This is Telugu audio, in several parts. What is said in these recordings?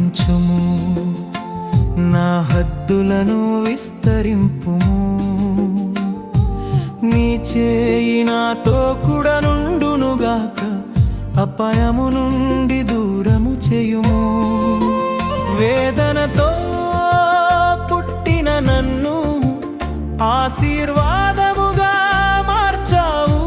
కరుణించుము, నా హద్దులను విస్తరింపుము. నీ చేయి నాతో కూడా నుండునుగాక, అపాయము నుండి దూరము చేయుము. వేదనతో పుట్టిన నన్ను ఆశీర్వాదముగా మార్చావు.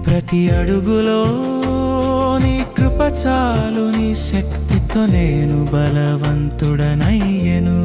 ప్రతి అడుగులో నీ కృప చాలు, నీ శక్తితో నేను బలవంతుడనయ్యెను.